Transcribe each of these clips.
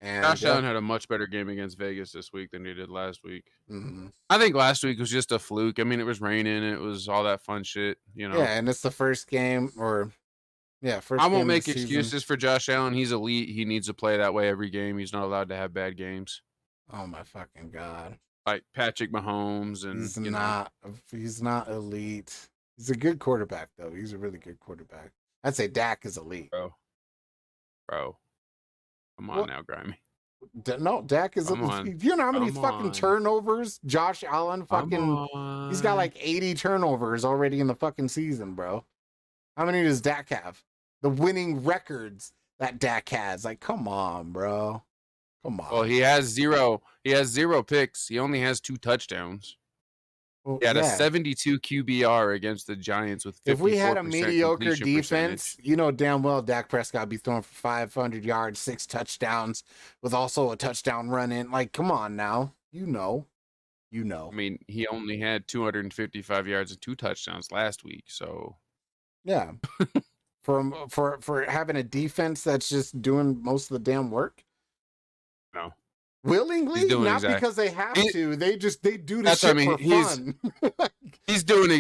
And Josh Allen had a much better game against Vegas this week than he did last week. mm-hmm. I think last week was just a fluke. I mean, it was raining. It was all that fun shit, you know. Yeah, and it's the first game, first I game won't of the make season. excuses for Josh Allen. He's elite. He needs to play that way every game. He's not allowed to have bad games. Oh my fucking God. Like Patrick Mahomes and He's not elite. He's a good quarterback though. He's a really good quarterback. I'd say Dak is elite. Bro. Come on now, Grimy. No, Dak is elite. You know how many fucking turnovers Josh Allen he's got like 80 turnovers already in the fucking season, bro. How many does Dak have? The winning records that Dak has. Like, come on, bro. Come on. Well, he has zero picks. He only has 2 touchdowns. He had a 72 QBR against the Giants with 54% If we had a mediocre defense, percentage. You know damn well Dak Prescott would be throwing for 500 yards, 6 touchdowns, with also a touchdown run in. Like, come on now. You know. I mean, he only had 255 yards and 2 touchdowns last week, so yeah. for having a defense that's just doing most of the damn work. No. Willingly, not because they have to. They do this shit for fun. He's doing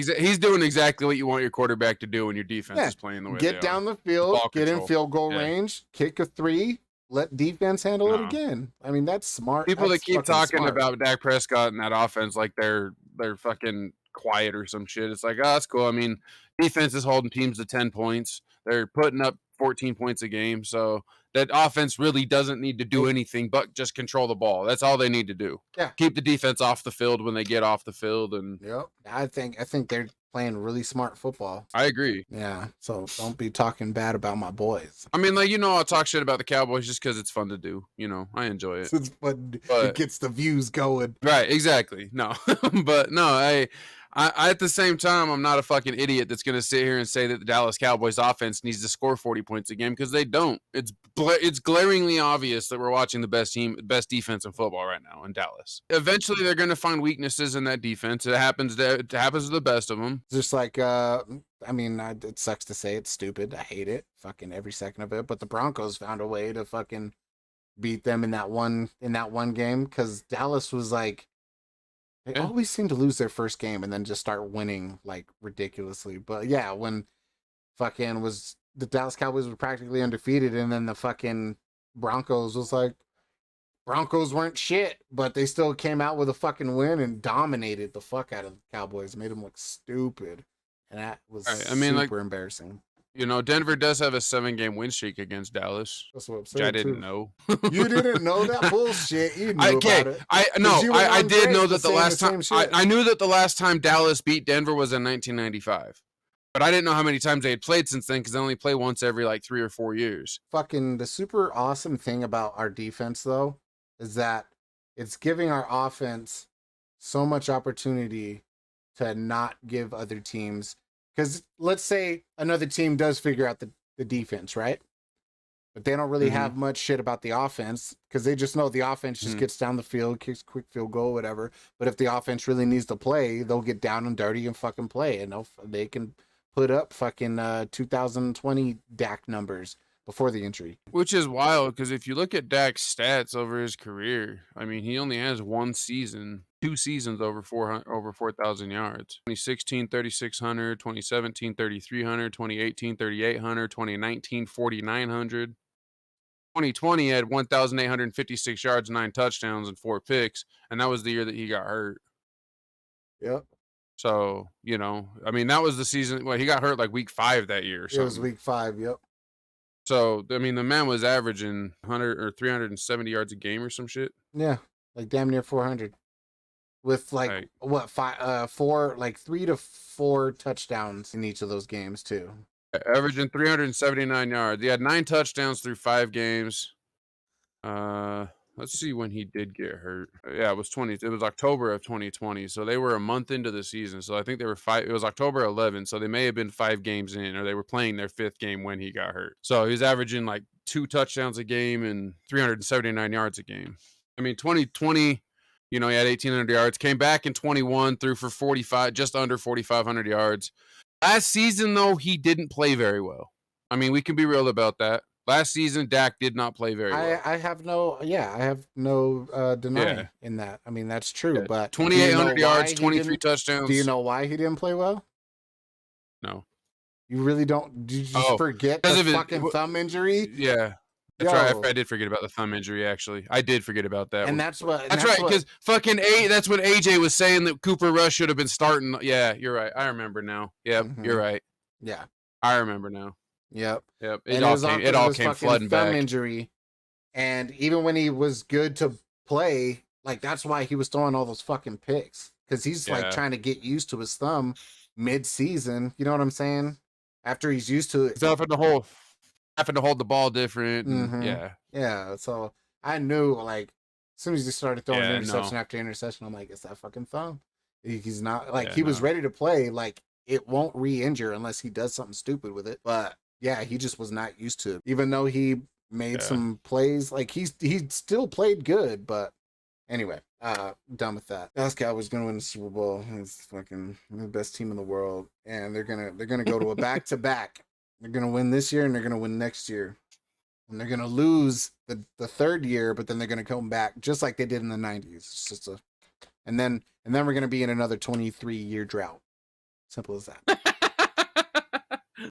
exactly what you want your quarterback to do when your defense is playing the way Get down the field, get in field goal range, kick a 3, let defense handle it again. I mean, that's smart. People that keep talking about Dak Prescott and that offense like they're fucking quiet or some shit. It's like, oh, that's cool. I mean, defense is holding teams to 10 points. They're putting up 14 points a game, so that offense really doesn't need to do anything but just control the ball. That's all they need to do. Yeah. Keep the defense off the field when they get off the field. And I think they're playing really smart football. I agree. Yeah. So don't be talking bad about my boys. I mean, like, I'll talk shit about the Cowboys just because it's fun to do. I enjoy it. It's fun. It gets the views going. Right. Exactly. No, but no, I at the same time, I'm not a fucking idiot that's going to sit here and say that the Dallas Cowboys offense needs to score 40 points a game, because they don't. It's glaringly obvious that we're watching the best defense in football right now in Dallas. Eventually, they're going to find weaknesses in that defense. It happens to the best of them. Just like, I mean, it sucks to say it's stupid. I hate it, fucking every second of it. But the Broncos found a way to fucking beat them in that one game, because Dallas was like, they always seem to lose their first game and then just start winning like ridiculously. But yeah, when fucking the Dallas Cowboys were practically undefeated, and then the fucking Broncos was like, Broncos weren't shit, but they still came out with a fucking win and dominated the fuck out of the Cowboys, made them look stupid. And that was super embarrassing. Denver does have a 7-game win streak against Dallas. That's what I'm saying. Which I didn't know. You didn't know that bullshit. You knew about it. I did know that the last time. I knew that the last time Dallas beat Denver was in 1995. But I didn't know how many times they had played since then, because they only play once every like 3 or 4 years. Fucking the super awesome thing about our defense, though, is that it's giving our offense so much opportunity to not give other teams. Because let's say another team does figure out the defense, right? But they don't really have much shit about the offense, because they just know the offense just gets down the field, kicks quick field goal, whatever. But if the offense really needs to play, they'll get down and dirty and fucking play. And they can put up fucking 2020 Dak numbers before the injury. Which is wild, because if you look at Dak's stats over his career, I mean, he only has 2 seasons over 4,000 yards. 2016, 3,600, 2017, 3,300, 2018, 3,800, 2019, 4,900. 2020 had 1,856 yards, 9 touchdowns, and 4 picks, and that was the year that he got hurt. Yep. So, I mean, that was the season. Well, he got hurt like week 5 that year. It was week 5, yep. So, I mean, the man was averaging 100 or 370 yards a game or some shit. Yeah, like damn near 400. With like, what, 3 to 4 touchdowns in each of those games, too. Averaging 379 yards. He had 9 touchdowns through 5 games. Let's see when he did get hurt. Yeah, it was October of 2020. So they were a month into the season. So I think they were it was October 11. So they may have been 5 games in, or they were playing their 5th game when he got hurt. So he was averaging like 2 touchdowns a game and 379 yards a game. I mean, 2020, he had 1,800 yards, came back in 21, threw for just under 4,500 yards. Last season, though, he didn't play very well. I mean, we can be real about that. Last season, Dak did not play very well. I have no denying in that. I mean, that's true. Yeah. But 2,800 yards, 23 touchdowns. Do you know why he didn't play well? No. You really don't? Did you just forget the fucking thumb injury? Yeah. That's right. I did forget about the thumb injury, actually. I did forget about that. And that's what... That's right, because fucking that's what AJ was saying, that Cooper Rush should have been starting. Yeah, you're right. I remember now. Yep, you're right. Yeah. I remember now. Yep. It all came flooding back. Injury. And even when he was good to play, like, that's why he was throwing all those fucking picks. Because he's, like, trying to get used to his thumb mid-season. You know what I'm saying? After he's used to it. He's having to hold the ball different. And, Yeah, so I knew, like, as soon as he started throwing interception after interception, I'm like, it's that fucking thumb. He's not, like, he was ready to play. Like, it won't re-injure unless he does something stupid with it. But, yeah, he just was not used to it. Even though he made some plays, like, he still played good. But, anyway, done with that. Dallas Cowboys going to win the Super Bowl. It's fucking the best team in the world. And they're gonna go to a back-to-back. They're going to win this year, and they're going to win next year. And they're going to lose the third year, but then they're going to come back just like they did in the 90s. It's just and then we're going to be in another 23-year drought. Simple as that.